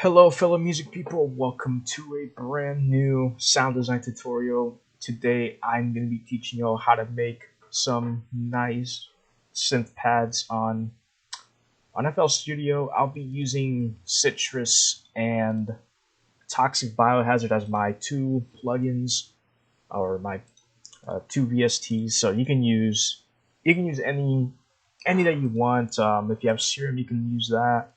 Hello fellow music people, welcome to a brand new sound design tutorial. Today I'm going to be teaching you all how to make some nice synth pads on FL Studio. I'll be using Sytrus and Toxic Biohazard as my two plugins or my two VSTs. So you can use any that you want. If you have Serum, you can use that.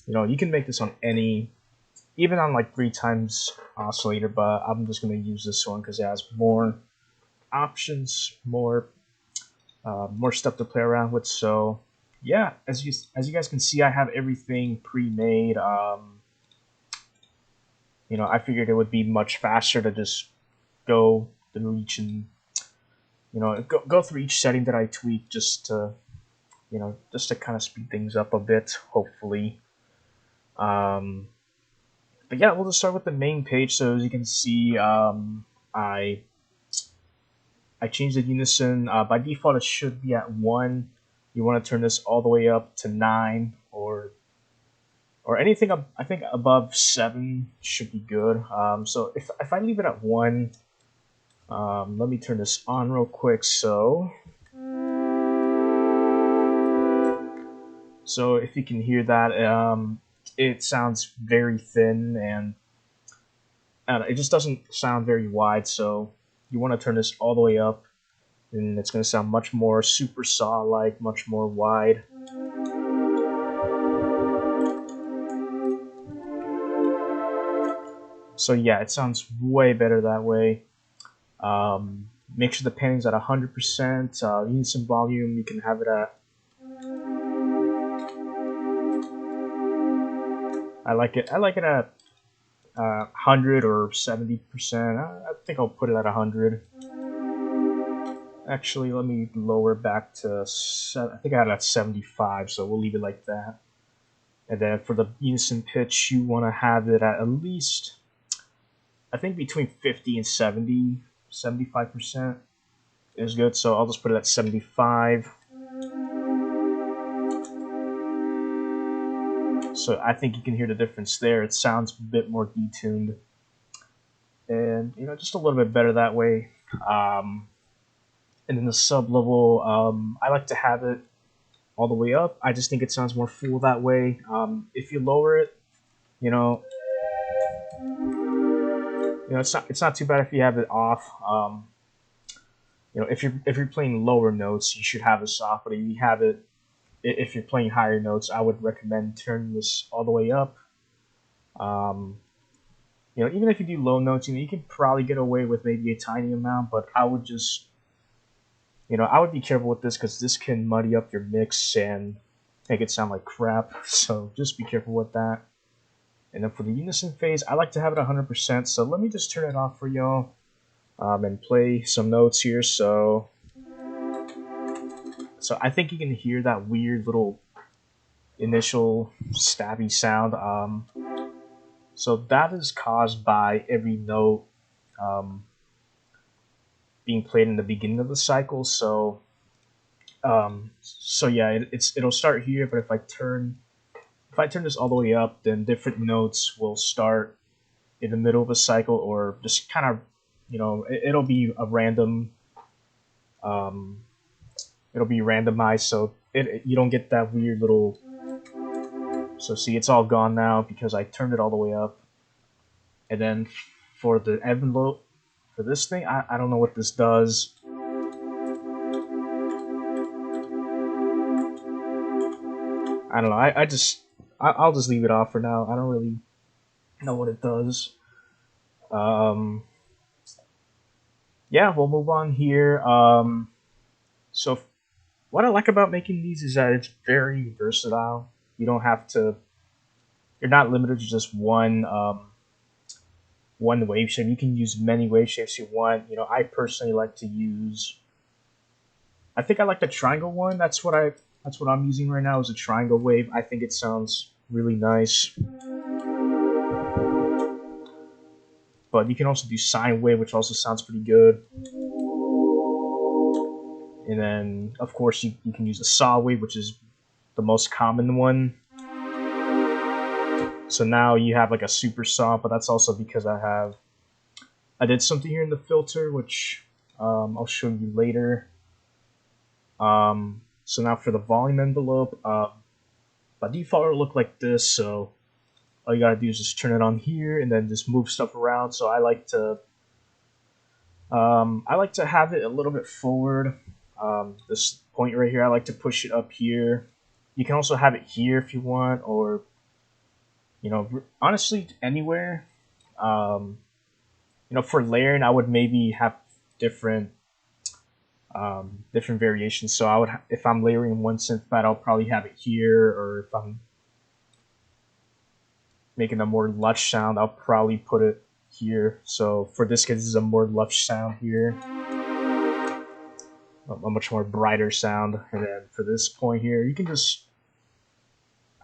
You can make this on even on like 3 times oscillator, but I'm just going to use this one because it has more options, more stuff to play around with. So yeah, as you guys can see, I have everything pre-made. I figured it would be much faster to just go through each and go through each setting that I tweak just to kind of speed things up a bit, hopefully. But yeah, we'll just start with the main page. So as you can see, I changed the unison. By default, it should be at 1. You want to turn this all the way up to 9, or anything up. I think above 7 should be good. So if I leave it at 1, let me turn this on real quick. So if you can hear that, it sounds very thin and it just doesn't sound very wide. So you want to turn this all the way up, and it's going to sound much more super saw-like, much more wide. So yeah, it sounds way better that way. Make sure the panning's at 100%. Unison volume, you can have it at. I like it at 100 or 70%. I think I'll put it at 100. Actually, let me lower back to I think I had it at 75, so we'll leave it like that. And then for the unison pitch, you want to have it at least, I think between 50 and 75% is good. So I'll just put it at 75. So I think you can hear the difference there. It sounds a bit more detuned, and just a little bit better that way. And then the sub level, I like to have it all the way up. I just think it sounds more full that way. If you lower it, it's not too bad if you have it off. If you're playing lower notes, you should have this off. But if you're playing higher notes, I would recommend turning this all the way up. Even if you do low notes, you can probably get away with maybe a tiny amount, but I would just, I would be careful with this because this can muddy up your mix and make it sound like crap. So just be careful with that. And then for the unison phase, I like to have it 100%. So let me just turn it off for y'all and play some notes here. So I think you can hear that weird little initial stabby sound. So that is caused by every note being played in the beginning of the cycle. So yeah, it'll start here. But if I turn this all the way up, then different notes will start in the middle of a cycle, or just kind of, it'll be a random. It'll be randomized, so you don't get that weird little. So see, it's all gone now because I turned it all the way up. And then for the envelope, for this thing, I don't know what this does. I don't know. I'll just leave it off for now. I don't really know what it does. Yeah, we'll move on here. So what I like about making these is that it's very versatile. You don't have to. You're not limited to just one wave shape. You can use many wave shapes you want. I personally like to use. I think I like the triangle one. That's what I'm using right now, is a triangle wave. I think it sounds really nice. But you can also do sine wave, which also sounds pretty good. And then, of course, you can use a saw wave, which is the most common one. So now you have like a super soft, but that's also because I did something here in the filter, which I'll show you later. So now for the volume envelope, by default it'll look like this. So all you gotta do is just turn it on here and then just move stuff around. So I like to have it a little bit forward. This point right here, I like to push it up here. You can also have it here if you want, or honestly anywhere. For layering, I would maybe have different different variations. So I would, if I'm layering one synth pad, I'll probably have it here, or if I'm making a more lush sound, I'll probably put it here. So for this case, this is a more lush sound here, a much more brighter sound. And then for this point here, you can just,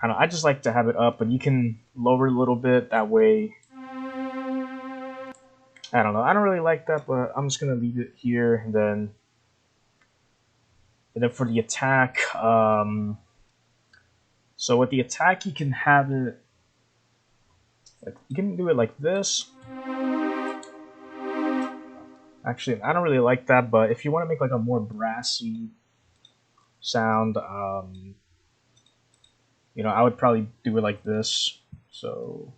I just like to have it up, but you can lower a little bit. That way, I don't know. I don't really like that, but I'm just gonna leave it here. And then for the attack, so with the attack, you can have it like, you can do it like this. Actually, I don't really like that, but if you want to make like a more brassy sound, I would probably do it like this. So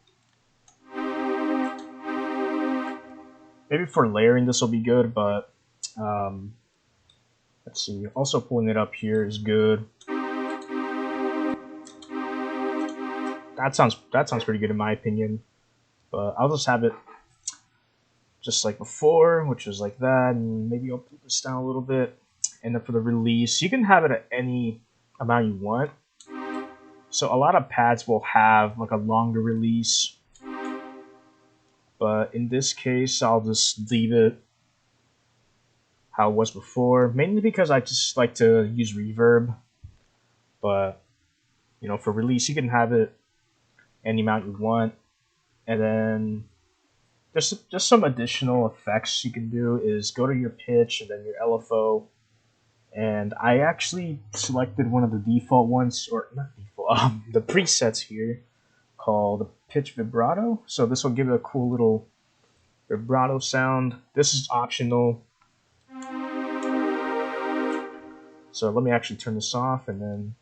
maybe for layering this will be good, but let's see. Also pulling it up here is good. That sounds pretty good in my opinion. But I'll just have it just like before, which was like that, and maybe I'll pull this down a little bit. And then for the release, you can have it at any amount you want. So a lot of pads will have like a longer release, but in this case, I'll just leave it how it was before, mainly because I just like to use reverb. But for release, you can have it any amount you want. And then just some additional effects you can do is go to your pitch and then your LFO. And I actually selected one of the default ones, or not default, the presets here, called pitch vibrato. So this will give it a cool little vibrato sound. This is optional. So let me actually turn this off and then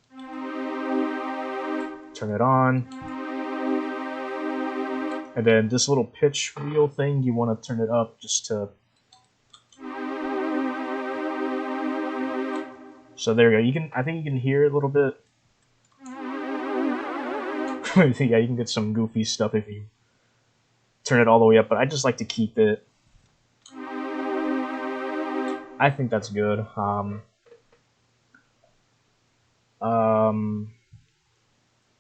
turn it on. And then this little pitch wheel thing, you want to turn it up just to... So there you go. I think you can hear it a little bit. Yeah, you can get some goofy stuff if you turn it all the way up, but I just like to keep it. I think that's good.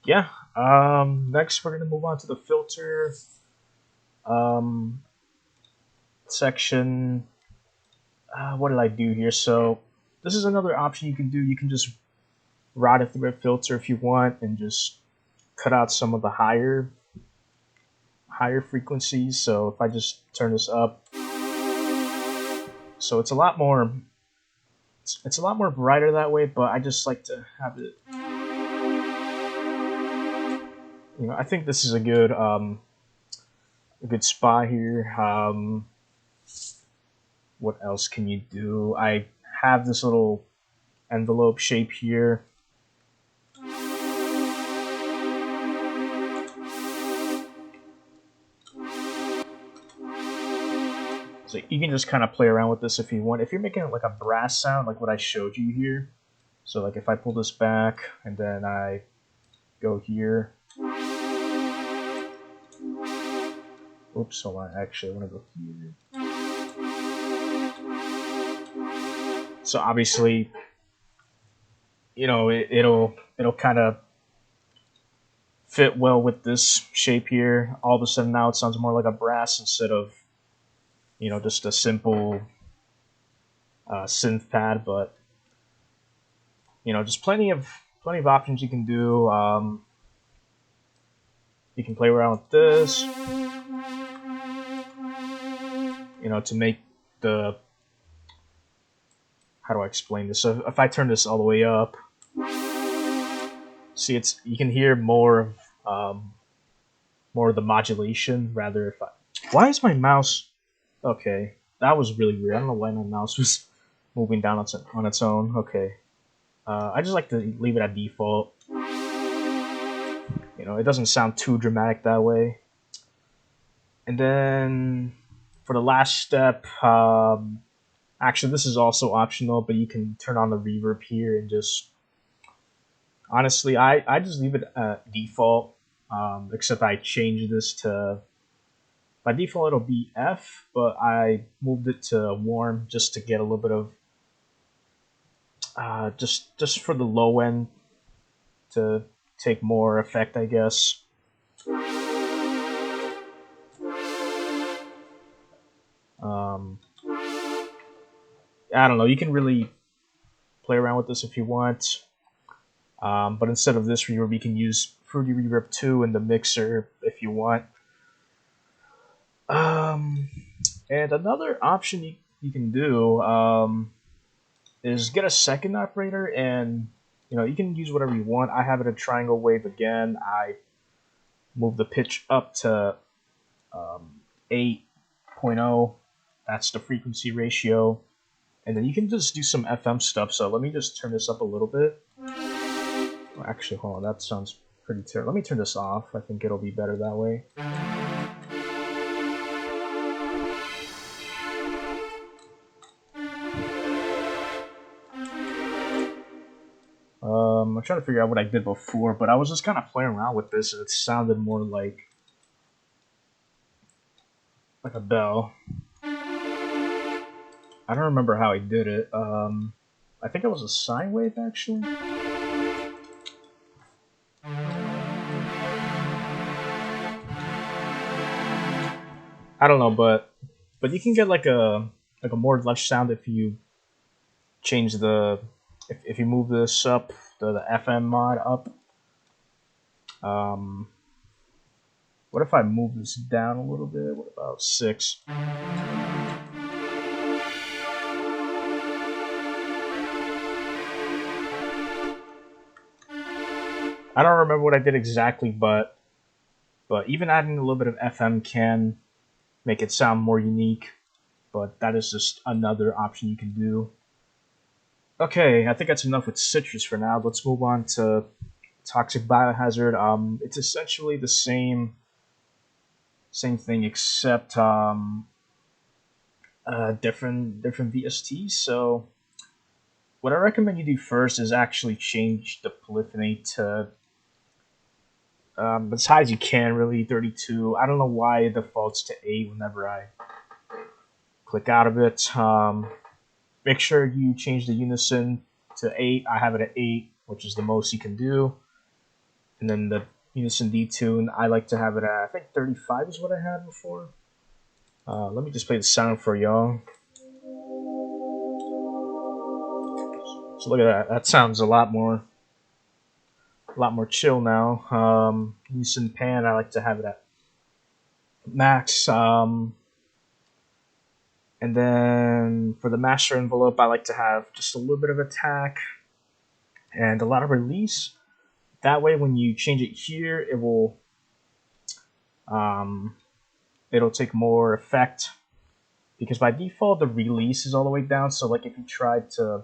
Yeah. Next, we're gonna move on to the filter section. What did I do here? So this is another option you can do. You can just ride it through a filter if you want, and just cut out some of the higher frequencies. So if I just turn this up, so it's a lot more brighter that way. But I just like to have it. I think this is a good spot here. What else can you do? I have this little envelope shape here. So you can just kind of play around with this if you want. If you're making it like a brass sound, like what I showed you here. So like if I pull this back and then I go here. Oops, hold on. Actually, I want to go here. So obviously, it'll kind of fit well with this shape here. All of a sudden now it sounds more like a brass instead of, just a simple synth pad. But just plenty of options you can do. You can play around with this, to make the, how do I explain this? So if I turn this all the way up, see, you can hear more of more of the modulation rather. If I, why is my mouse? Okay, that was really weird. I don't know why my mouse was moving down on its own. Okay, I just like to leave it at default. You know, it doesn't sound too dramatic that way. And then for the last step, actually this is also optional, but you can turn on the reverb here and just honestly, I just leave it at default, except I change this to, by default it'll be F, but I moved it to warm just to get a little bit of, just for the low end to take more effect, I guess. I don't know, you can really play around with this if you want. But instead of this reverb, you can use Fruity Reverb 2 in the mixer if you want. And another option you can do is get a second operator, and you know, you can use whatever you want. I have it a triangle wave again. I move the pitch up to 8.0. That's the frequency ratio. And then you can just do some FM stuff. So let me just turn this up a little bit. Actually, hold on, that sounds pretty terrible. Let me turn this off. I think it'll be better that way. I'm trying to figure out what I did before, but I was just kind of playing around with this, and it sounded more like a bell. I don't remember how I did it. I think it was a sine wave, actually. I don't know, but you can get like a more lush sound if you change the if you move this up, the FM mod up. What if I move this down a little bit? What about 6? I don't remember what I did exactly, but even adding a little bit of FM can make it sound more unique. But that is just another option you can do. Okay, I think that's enough with Sytrus for now. Let's move on to Toxic Biohazard. It's essentially the same thing, except different VSTs. So what I recommend you do first is actually change the polyphony to as high as you can, really, 32. I don't know why it defaults to 8 whenever I click out of it. Make sure you change the unison to 8. I have it at 8, which is the most you can do. And then the unison detune, I like to have it at, I think 35 is what I had before. Let me just play the sound for y'all. So look at that. That sounds a lot more chill now. Unison pan, I like to have it at max. And then for the master envelope, I like to have just a little bit of attack and a lot of release. That way, when you change it here, it will it'll take more effect, because by default the release is all the way down. So like if you tried to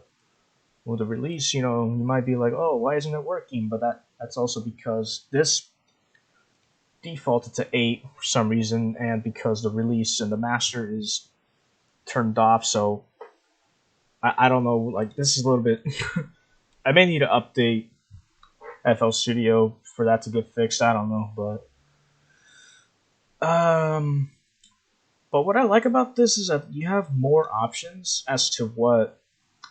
move the release, you know, you might be like, oh, why isn't it working? But that's also because this defaulted to 8 for some reason, and because the release and the master is turned off. So I don't know, like this is a little bit I may need to update FL Studio for that to get fixed. I don't know, but what I like about this is that you have more options as to what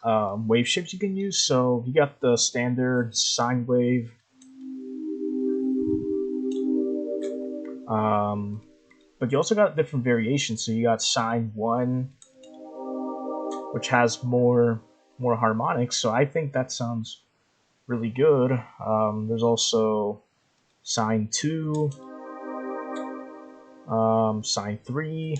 wave shapes you can use. So you got the standard sine wave, but you also got different variations. So you got sine 1, which has more harmonics. So I think that sounds really good. There's also sine 2, sine 3.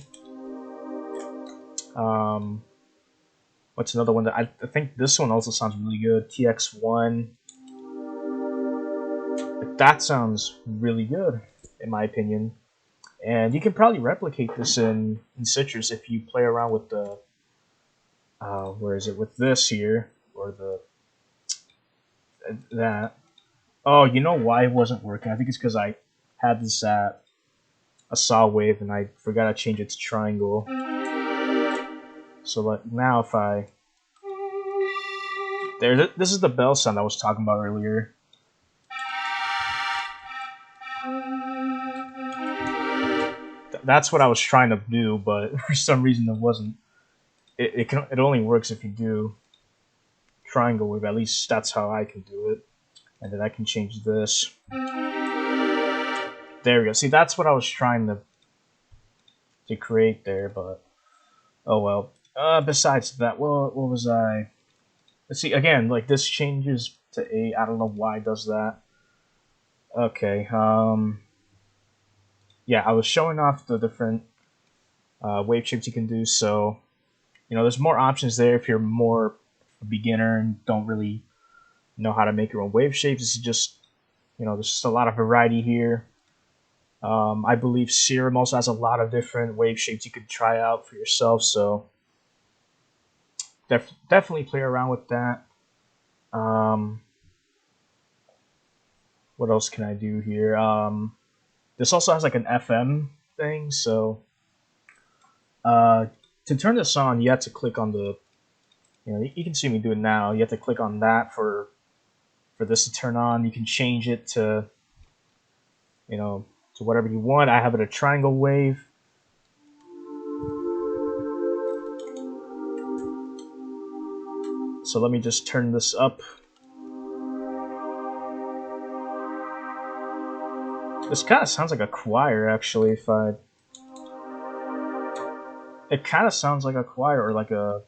What's another one that I think this one also sounds really good? TX1. That sounds really good. in my opinion. And you can probably replicate this in Sytrus if you play around with the where is it, with this here, or the that. Oh, you know why it wasn't working? I think it's because I had this at a saw wave and I forgot to change it to triangle. So like now if I there, this is the bell sound I was talking about earlier. That's what I was trying to do, but for some reason it wasn't. It only works if you do triangle wave. At least that's how I can do it. And then I can change this. There we go. See, that's what I was trying to create there, but oh well. Besides that, what was I? Let's see again. Like this changes to 8. I don't know why it does that. Okay. Yeah, I was showing off the different wave shapes you can do. So there's more options there if you're more a beginner and don't really know how to make your own wave shapes. It's just there's just a lot of variety here. I believe Serum also has a lot of different wave shapes you could try out for yourself, so definitely play around with that. What else can I do here? This also has like an FM thing, so to turn this on, you have to click on the, you can see me do it now. You have to click on that for this to turn on. You can change it to, to whatever you want. I have it a triangle wave. So let me just turn this up. This kind of sounds like a choir, actually. It kind of sounds like a choir or like a,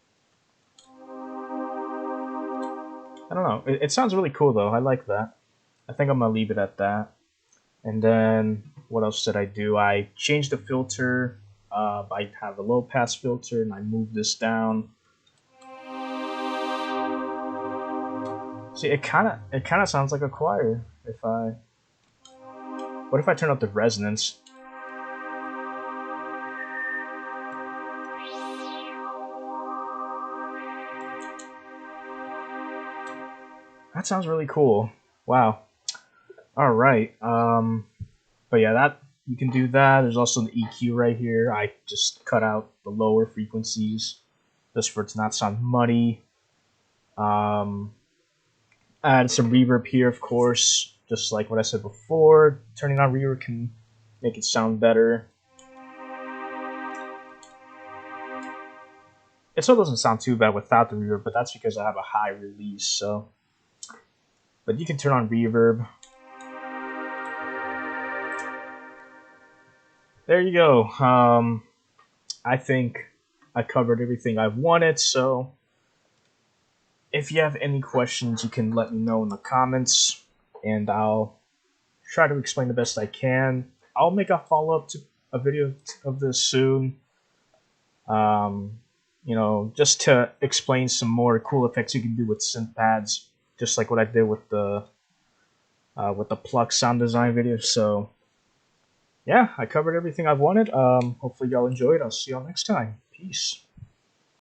I don't know. It sounds really cool though. I like that. I think I'm gonna leave it at that. And then what else did I do? I changed the filter. I have a low pass filter and I moved this down. See, it kind of sounds like a choir. What if I turn up the resonance? That sounds really cool. Wow. All right. But yeah, that you can do that. There's also an EQ right here. I just cut out the lower frequencies just for it to not sound muddy. Add some reverb here, of course, just like what I said before. Turning on reverb can make it sound better. It still doesn't sound too bad without the reverb, but that's because I have a high release. So, but you can turn on reverb. There you go. I think I covered everything I wanted. So, if you have any questions, you can let me know in the comments, and I'll try to explain the best I can. I'll make a follow-up to a video of this soon. Just to explain some more cool effects you can do with synth pads, just like what I did with the Pluck sound design video. So, yeah, I covered everything I've wanted. Hopefully y'all enjoyed. I'll see y'all next time. Peace.